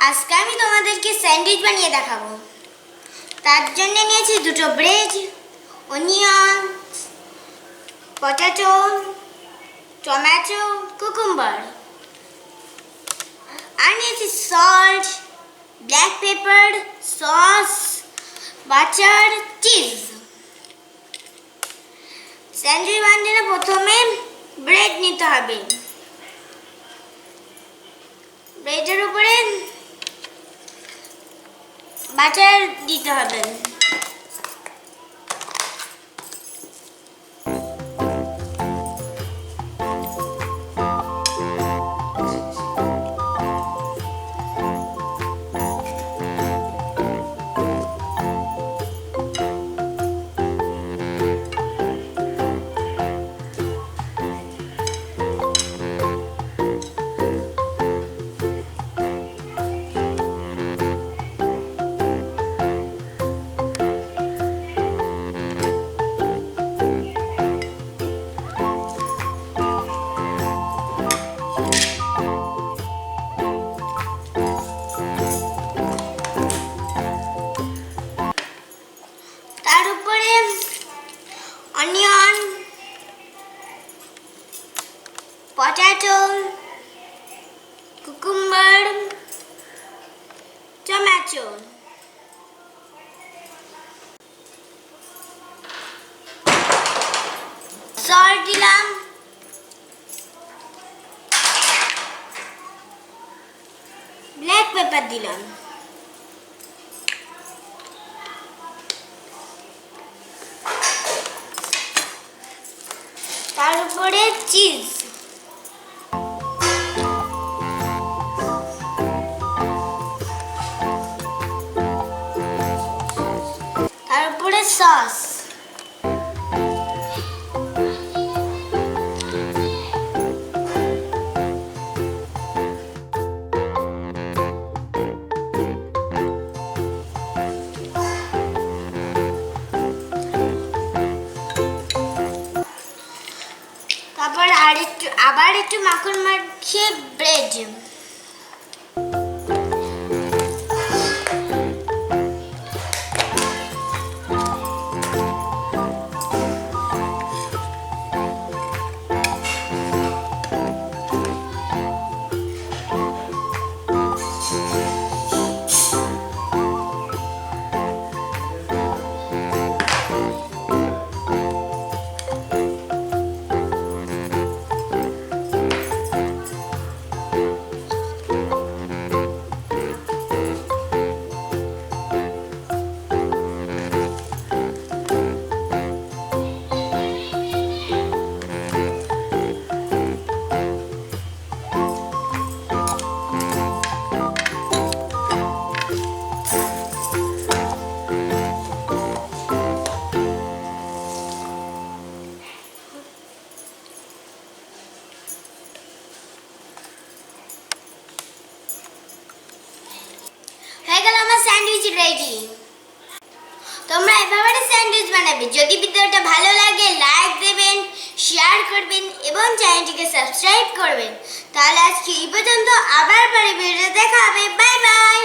আজকে আমি তোমাদেরকে স্যান্ডউইচ বানিয়ে দেখাবো। তার জন্য নিয়েছি দুটো bread, onion, potato, tomato, cucumber. আর নিয়েছি salt, black pepper, sauce, butter, cheese. Sandwich বানাতে প্রথমে ব্রেড নিতে হবে। ব্রেডের উপরে বাটার দিতে হবে। তার উপরে onion, potato, cucumber, tomato, salt দিলাম, ব্ল্যাক পেপার দিলাম, তার উপরে চিজ, তার উপরে সস, তারপর আবার একটু মাখন মাখিয়ে ব্রেড, হয়ে গেল আমার স্যান্ডউইচ রেডি। তোমরা এভাবে স্যান্ডউইচ বানাবে। যদি ভিডিওটা ভালো লাগে লাইক দেবেন, শেয়ার করবেন এবং চ্যানেলটিকে সাবস্ক্রাইব করবেন। তাহলে আজকে এই পর্যন্ত, আবার পরে ভিডিও দেখা হবে। Bye bye.